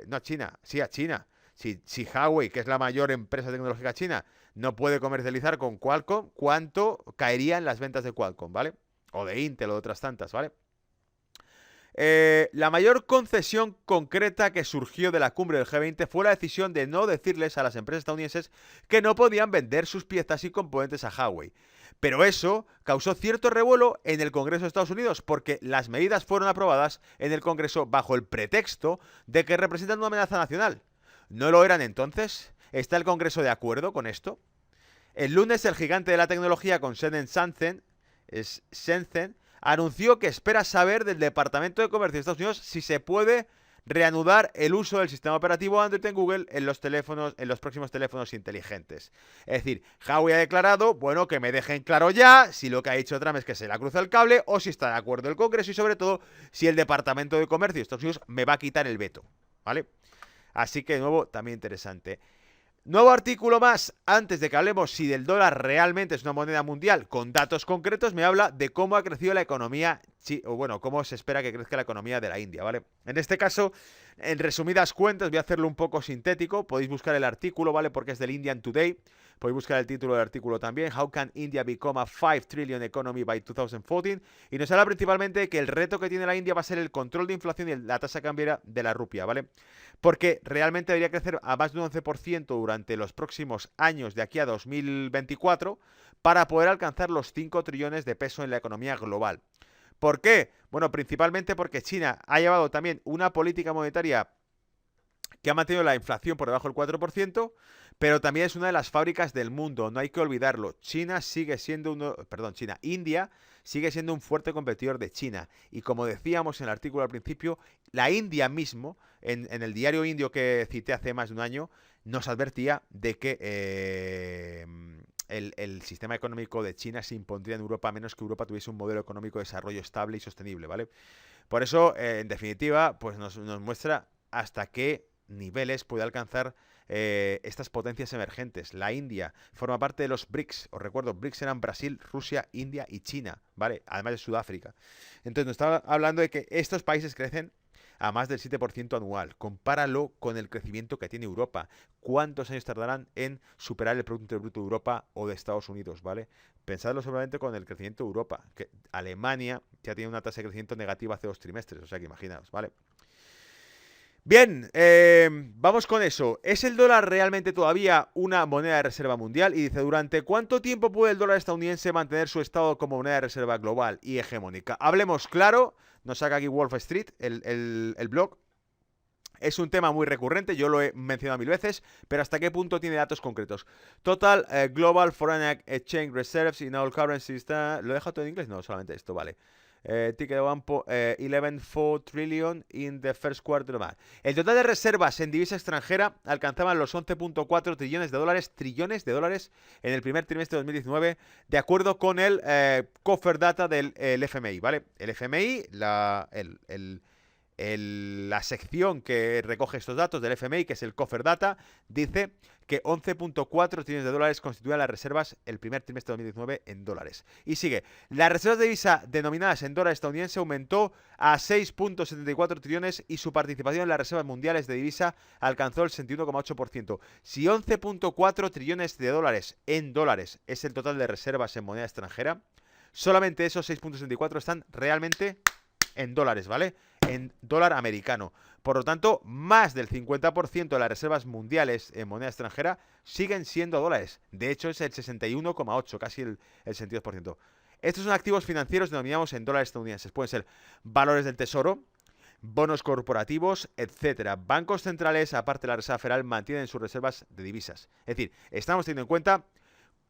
no a China, sí a China, si Huawei, que es la mayor empresa tecnológica china, no puede comercializar con Qualcomm, ¿cuánto caería en las ventas de Qualcomm, ¿vale? O de Intel o de otras tantas, ¿vale? La mayor concesión concreta que surgió de la cumbre del G20 fue la decisión de no decirles a las empresas estadounidenses que no podían vender sus piezas y componentes a Huawei. Pero eso causó cierto revuelo en el Congreso de Estados Unidos porque las medidas fueron aprobadas en el Congreso bajo el pretexto de que representan una amenaza nacional. ¿No lo eran entonces? ¿Está el Congreso de acuerdo con esto? El lunes el gigante de la tecnología con sede en Shenzhen anunció que espera saber del Departamento de Comercio de Estados Unidos si se puede reanudar el uso del sistema operativo Android en Google en los teléfonos, en los próximos teléfonos inteligentes. Es decir, Huawei ha declarado, bueno, que me dejen claro ya si lo que ha dicho Trump es que se le cruza el cable o si está de acuerdo el Congreso y sobre todo si el Departamento de Comercio de Estados Unidos me va a quitar el veto, ¿vale? Así que de nuevo, también interesante. Nuevo artículo más, antes de que hablemos si del dólar realmente es una moneda mundial, con datos concretos me habla de cómo ha crecido la economía, o bueno, cómo se espera que crezca la economía de la India, ¿vale? En este caso, en resumidas cuentas, voy a hacerlo un poco sintético, podéis buscar el artículo, ¿vale? Porque es del Indian Today, podéis buscar el título del artículo también, How can India become a 5 trillion economy by 2014? Y nos habla principalmente de que el reto que tiene la India va a ser el control de inflación y la tasa cambiaria de la rupia, ¿vale? Porque realmente debería crecer a más de un 11% durante los próximos años de aquí a 2024 para poder alcanzar los 5 trillones de peso en la economía global. ¿Por qué? Bueno, principalmente porque China ha llevado también una política monetaria que ha mantenido la inflación por debajo del 4%, pero también es una de las fábricas del mundo, no hay que olvidarlo. India sigue siendo un fuerte competidor de China. Y como decíamos en el artículo al principio, la India mismo, en el diario indio que cité hace más de un año, nos advertía de que el sistema económico de China se impondría en Europa a menos que Europa tuviese un modelo económico de desarrollo estable y sostenible, ¿vale? Por eso, en definitiva, pues nos muestra hasta qué niveles puede alcanzar estas potencias emergentes. La India forma parte de los BRICS. Os recuerdo, BRICS eran Brasil, Rusia, India y China, ¿vale? Además de Sudáfrica. Entonces nos estaba hablando de que estos países crecen a más del 7% anual. Compáralo con el crecimiento que tiene Europa. ¿Cuántos años tardarán en superar el Producto Interior Bruto de Europa o de Estados Unidos, ¿vale? Pensadlo solamente con el crecimiento de Europa. Que Alemania ya tiene una tasa de crecimiento negativa hace 2 trimestres, o sea que imaginaos, ¿vale? Bien, vamos con eso. ¿Es el dólar realmente todavía una moneda de reserva mundial? Y dice, ¿durante cuánto tiempo puede el dólar estadounidense mantener su estado como moneda de reserva global y hegemónica? Hablemos claro, nos saca aquí Wall Street, el blog. Es un tema muy recurrente, yo lo he mencionado 1000 veces, pero ¿hasta qué punto tiene datos concretos? Total Global Foreign Exchange Reserves in all currencies. ¿Lo he dejado todo en inglés? No, solamente esto, vale. Ticket 11.4 trillion in the first quarter. El total de reservas en divisa extranjera alcanzaban los 11.4 trillones de dólares en el primer trimestre de 2019, de acuerdo con el Cofer Data del FMI, ¿vale? El FMI, la sección que recoge estos datos del FMI, que es el Cofer Data, dice que 11.4 trillones de dólares constituían las reservas el primer trimestre de 2019 en dólares. Y sigue, las reservas de divisa denominadas en dólar estadounidense aumentó a 6.74 trillones y su participación en las reservas mundiales de divisa alcanzó el 61,8%. Si 11.4 trillones de dólares en dólares es el total de reservas en moneda extranjera, solamente esos 6.74 están realmente en dólares, ¿vale? En dólar americano. Por lo tanto, más del 50% de las reservas mundiales en moneda extranjera siguen siendo dólares. De hecho, es el 61,8%, casi el 62%. Estos son activos financieros denominados en dólares estadounidenses. Pueden ser valores del tesoro, bonos corporativos, etcétera. Bancos centrales, aparte de la Reserva Federal, mantienen sus reservas de divisas. Es decir, estamos teniendo en cuenta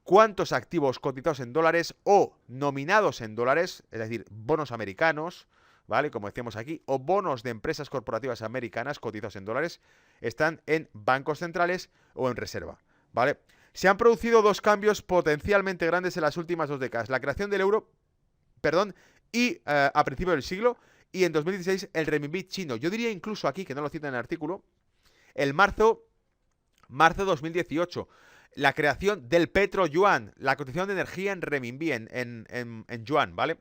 cuántos activos cotizados en dólares o nominados en dólares, es decir, bonos americanos, ¿vale? Como decíamos aquí, o bonos de empresas corporativas americanas cotizados en dólares, están en bancos centrales o en reserva, ¿vale? Se han producido dos cambios potencialmente grandes en las últimas 2 décadas. La creación del euro, perdón, y a principios del siglo, y en 2016 el renminbi chino. Yo diría incluso aquí, que no lo cita en el artículo, el marzo 2018, la creación del petro-yuan, la cotización de energía en renminbi, en yuan, ¿vale?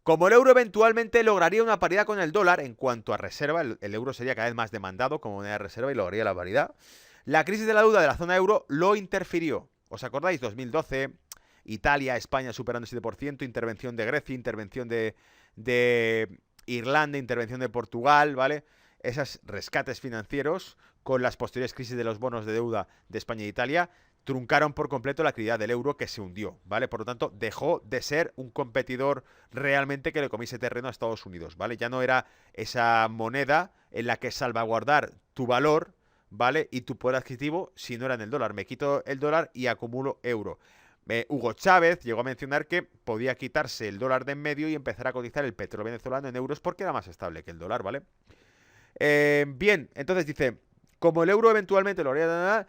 Como el euro eventualmente lograría una paridad con el dólar en cuanto a reserva, el euro sería cada vez más demandado como moneda de reserva y lograría la paridad, la crisis de la deuda de la zona euro lo interfirió. ¿Os acordáis? 2012, Italia, España superando el 7%, intervención de Grecia, intervención de Irlanda, intervención de Portugal, ¿vale? Esos rescates financieros con las posteriores crisis de los bonos de deuda de España e Italia truncaron por completo la actividad del euro, que se hundió, ¿vale? Por lo tanto, dejó de ser un competidor realmente que le comiese terreno a Estados Unidos, ¿vale? Ya no era esa moneda en la que salvaguardar tu valor, ¿vale? Y tu poder adquisitivo si no era en el dólar. Me quito el dólar y acumulo euro. Hugo Chávez llegó a mencionar que podía quitarse el dólar de en medio y empezar a cotizar el petróleo venezolano en euros porque era más estable que el dólar, ¿vale? Bien, entonces dice, como el euro eventualmente lo haría,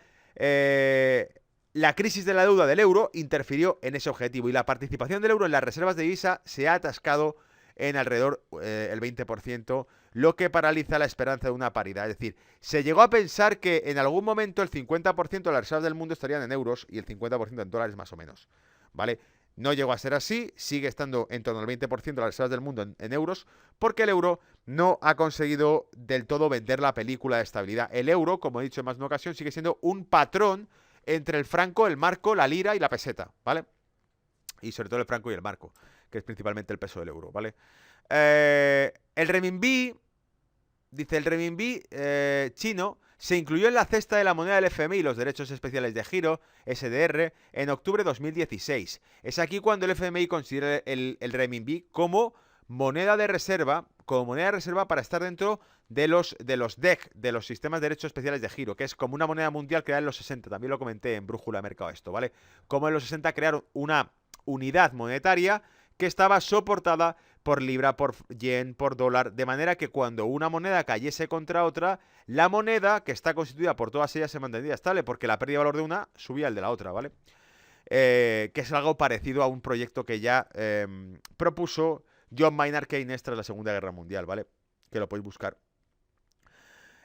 la crisis de la deuda del euro interfirió en ese objetivo y la participación del euro en las reservas de divisa se ha atascado en alrededor el 20%, lo que paraliza la esperanza de una paridad. Es decir, se llegó a pensar que en algún momento el 50% de las reservas del mundo estarían en euros y el 50% en dólares más o menos, ¿vale? No llegó a ser así, sigue estando en torno al 20% de las reservas del mundo en euros, porque el euro no ha conseguido del todo vender la película de estabilidad. El euro, como he dicho en más de una ocasión, sigue siendo un patrón entre el franco, el marco, la lira y la peseta, ¿vale? Y sobre todo el franco y el marco, que es principalmente el peso del euro, ¿vale? El renminbi, dice el renminbi chino, se incluyó en la cesta de la moneda del FMI, los derechos especiales de giro, SDR, en octubre de 2016. Es aquí cuando el FMI considera el renminbi como moneda de reserva, para estar dentro de los DEC, de los sistemas de derechos especiales de giro, que es como una moneda mundial creada en los 60. También lo comenté en Brújula de Mercado esto, ¿vale? Como en los 60 crearon una unidad monetaria que estaba soportada por libra, por yen, por dólar, de manera que cuando una moneda cayese contra otra, la moneda, que está constituida por todas ellas, se mantendría estable, porque la pérdida de valor de una subía el de la otra, ¿vale? Que es algo parecido a un proyecto que ya propuso John Maynard Keynes tras la Segunda Guerra Mundial, ¿vale? Que lo podéis buscar.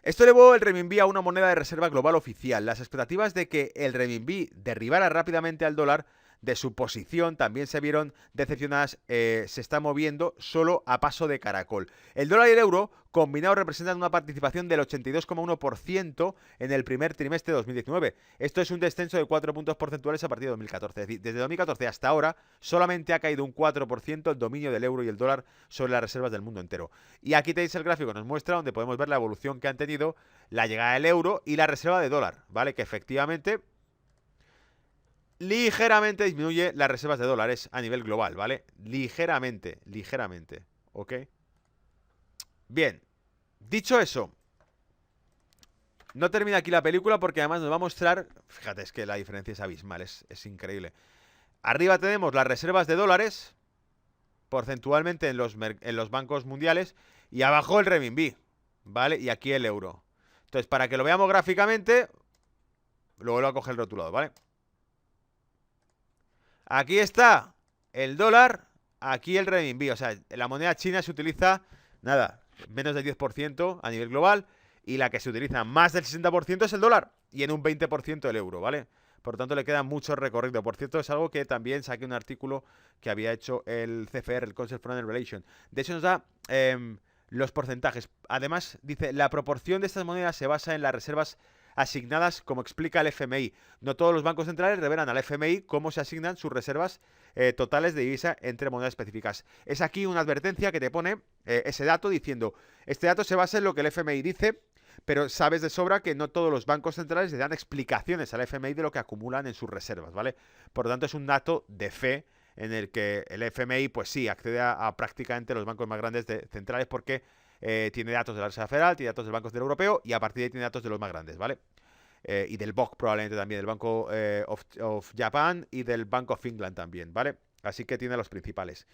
Esto elevó el renminbi a una moneda de reserva global oficial. Las expectativas de que el renminbi derribara rápidamente al dólar de su posición también se vieron decepcionadas. Se está moviendo solo a paso de caracol. El dólar y el euro combinados representan una participación del 82,1% en el primer trimestre de 2019. Esto es un descenso de 4 puntos porcentuales a partir de 2014. Es decir, desde 2014 hasta ahora solamente ha caído un 4% el dominio del euro y el dólar sobre las reservas del mundo entero. Y aquí tenéis el gráfico, nos muestra donde podemos ver la evolución que han tenido la llegada del euro y la reserva de dólar, ¿vale? Que efectivamente ligeramente disminuye las reservas de dólares a nivel global, ¿vale? Ligeramente, ¿ok? Bien, dicho eso, no termina aquí la película porque además nos va a mostrar, fíjate, es que la diferencia es abismal, es increíble. Arriba tenemos las reservas de dólares, porcentualmente en los bancos mundiales, y abajo el renminbi, ¿vale? Y aquí el euro. Entonces, para que lo veamos gráficamente, lo vuelvo a coger el rotulado, ¿vale? Aquí está el dólar, aquí el renminbi. O sea, la moneda china se utiliza, nada, menos del 10% a nivel global. Y la que se utiliza más del 60% es el dólar. Y en un 20% el euro, ¿vale? Por lo tanto, le queda mucho recorrido. Por cierto, es algo que también saqué un artículo que había hecho el CFR, el Council for Foreign Relations. De hecho, nos da los porcentajes. Además, dice, la proporción de estas monedas se basa en las reservas asignadas, como explica el FMI. No todos los bancos centrales revelan al FMI cómo se asignan sus reservas totales de divisa entre monedas específicas. Es aquí una advertencia que te pone ese dato diciendo, este dato se basa en lo que el FMI dice, pero sabes de sobra que no todos los bancos centrales le dan explicaciones al FMI de lo que acumulan en sus reservas, ¿vale? Por lo tanto, es un dato de fe en el que el FMI, pues sí, accede a prácticamente los bancos más grandes centrales porque tiene datos de la Reserva Federal, tiene datos del Banco Central Europeo y a partir de ahí tiene datos de los más grandes, ¿vale? Y del BOC probablemente también, del Banco of Japan y del Bank of England también, ¿vale? Así que tiene los principales.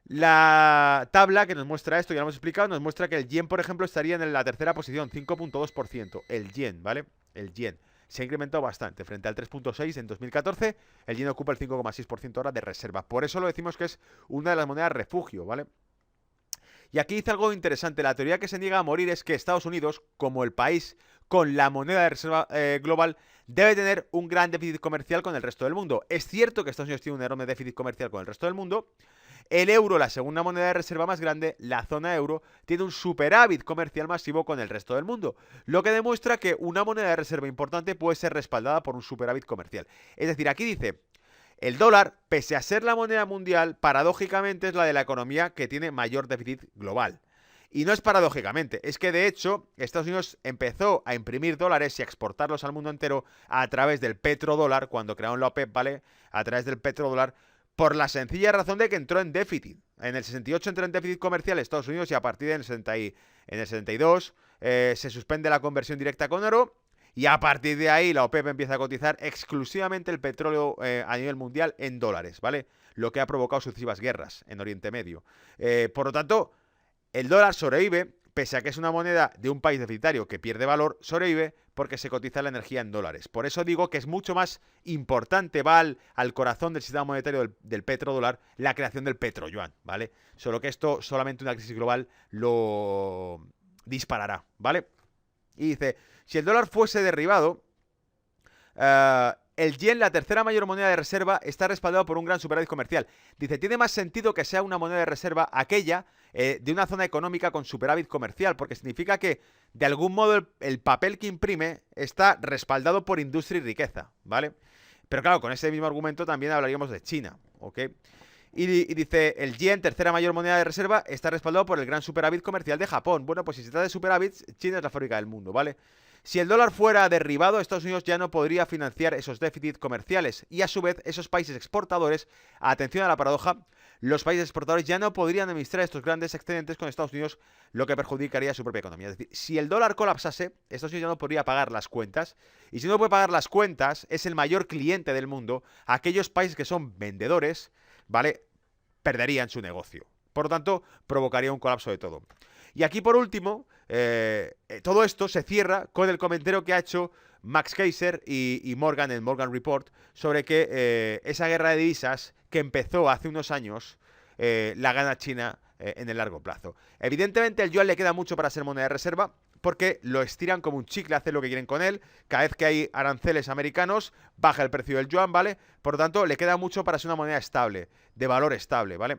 La tabla que nos muestra esto, ya lo hemos explicado, nos muestra que el yen, por ejemplo, estaría en la tercera posición, 5,2%. El yen, ¿vale? El yen. Se ha incrementado bastante. Frente al 3,6 en 2014, el yen ocupa el 5,6% ahora de reserva. Por eso lo decimos que es una de las monedas refugio, ¿vale? Y aquí dice algo interesante. La teoría que se niega a morir es que Estados Unidos, como el país con la moneda de reserva global, debe tener un gran déficit comercial con el resto del mundo. Es cierto que Estados Unidos tiene un enorme déficit comercial con el resto del mundo. El euro, la segunda moneda de reserva más grande, la zona euro, tiene un superávit comercial masivo con el resto del mundo, lo que demuestra que una moneda de reserva importante puede ser respaldada por un superávit comercial. Es decir, aquí dice, el dólar, pese a ser la moneda mundial, paradójicamente es la de la economía que tiene mayor déficit global. Y no es paradójicamente, es que de hecho Estados Unidos empezó a imprimir dólares y a exportarlos al mundo entero a través del petrodólar, cuando crearon la OPEP, ¿vale? A través del petrodólar, por la sencilla razón de que entró en déficit. En el 68 entró en déficit comercial Estados Unidos y a partir del 72 se suspende la conversión directa con oro y a partir de ahí la OPEP empieza a cotizar exclusivamente el petróleo a nivel mundial en dólares, ¿vale? Lo que ha provocado sucesivas guerras en Oriente Medio. Por lo tanto, el dólar sobrevive, pese a que es una moneda de un país deficitario que pierde valor, sobrevive porque se cotiza la energía en dólares. Por eso digo que es mucho más importante, va al corazón del sistema monetario del petrodólar, la creación del petroyuan, ¿vale? Solo que esto, solamente una crisis global lo disparará, ¿vale? Y dice, si el dólar fuese derribado, el yen, la tercera mayor moneda de reserva, está respaldado por un gran superávit comercial. Dice, tiene más sentido que sea una moneda de reserva aquella de una zona económica con superávit comercial, porque significa que de algún modo el papel que imprime está respaldado por industria y riqueza, ¿vale? Pero claro, con ese mismo argumento también hablaríamos de China, ¿ok? Y dice, el yen, tercera mayor moneda de reserva, está respaldado por el gran superávit comercial de Japón. Bueno, pues si se trata de superávits, China es la fábrica del mundo, ¿vale? Si el dólar fuera derribado, Estados Unidos ya no podría financiar esos déficits comerciales y a su vez esos países exportadores, atención a la paradoja, los países exportadores ya no podrían administrar estos grandes excedentes con Estados Unidos, lo que perjudicaría a su propia economía. Es decir, si el dólar colapsase, Estados Unidos ya no podría pagar las cuentas y si no puede pagar las cuentas, es el mayor cliente del mundo, aquellos países que son vendedores, ¿vale? Perderían su negocio. Por lo tanto, provocaría un colapso de todo. Y aquí, por último, todo esto se cierra con el comentario que ha hecho Max Keiser y Morgan en Morgan Report sobre que esa guerra de divisas que empezó hace unos años la gana China en el largo plazo. Evidentemente, el yuan le queda mucho para ser moneda de reserva porque lo estiran como un chicle, hacen lo que quieren con él. Cada vez que hay aranceles americanos, baja el precio del yuan, ¿vale? Por lo tanto, le queda mucho para ser una moneda estable, de valor estable, ¿vale?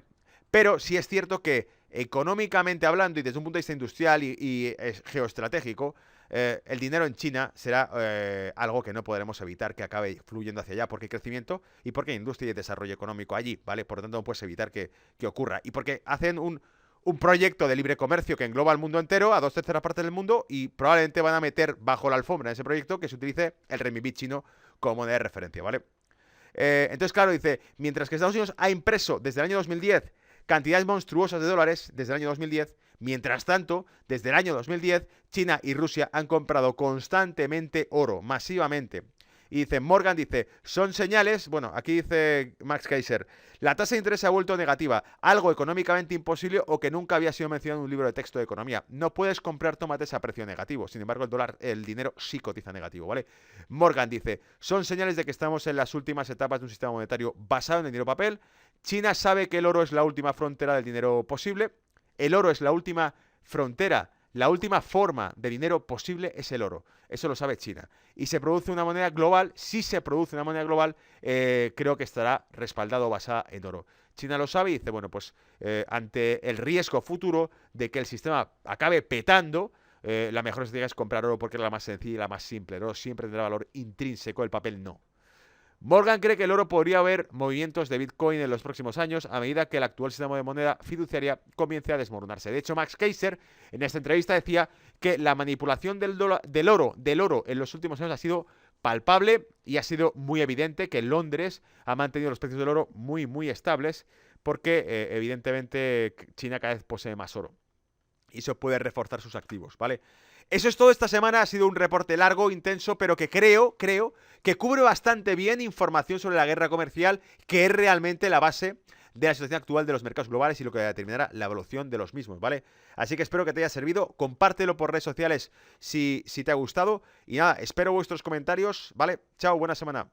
Pero sí es cierto que económicamente hablando y desde un punto de vista industrial y geoestratégico, el dinero en China será algo que no podremos evitar que acabe fluyendo hacia allá porque hay crecimiento y porque hay industria y desarrollo económico allí, ¿vale? Por lo tanto no puedes evitar que ocurra. Y porque hacen un proyecto de libre comercio que engloba al mundo entero, a 2/3 partes del mundo, y probablemente van a meter bajo la alfombra en ese proyecto que se utilice el renminbi chino como moneda de referencia, ¿vale? Entonces, claro, dice, mientras que Estados Unidos ha impreso desde el año 2010 cantidades monstruosas de dólares desde el año 2010. Mientras tanto, desde el año 2010, China y Rusia han comprado constantemente oro, masivamente. Y dice, Morgan dice, son señales, bueno, aquí dice Max Keiser, la tasa de interés se ha vuelto negativa, algo económicamente imposible o que nunca había sido mencionado en un libro de texto de economía. No puedes comprar tomates a precio negativo, sin embargo el dinero sí cotiza negativo, ¿vale? Morgan dice, son señales de que estamos en las últimas etapas de un sistema monetario basado en el dinero papel. China sabe que el oro es la última frontera del dinero posible. El oro es la última frontera, la última forma de dinero posible es el oro. Eso lo sabe China. Y se produce una moneda global. Si se produce una moneda global, creo que estará respaldado basada en oro. China lo sabe y dice, bueno, pues ante el riesgo futuro de que el sistema acabe petando, la mejor estrategia es comprar oro porque es la más sencilla y la más simple. El oro siempre tendrá valor intrínseco, el papel no. Morgan cree que el oro podría haber movimientos de Bitcoin en los próximos años a medida que el actual sistema de moneda fiduciaria comience a desmoronarse. De hecho, Max Keiser en esta entrevista decía que la manipulación del oro en los últimos años ha sido palpable y ha sido muy evidente que Londres ha mantenido los precios del oro muy, muy estables porque evidentemente China cada vez posee más oro y eso puede reforzar sus activos, ¿vale? Eso es todo esta semana, ha sido un reporte largo, intenso, pero que creo que cubre bastante bien información sobre la guerra comercial, que es realmente la base de la situación actual de los mercados globales y lo que determinará la evolución de los mismos, ¿vale? Así que espero que te haya servido, compártelo por redes sociales si te ha gustado y nada, espero vuestros comentarios, ¿vale? Chao, buena semana.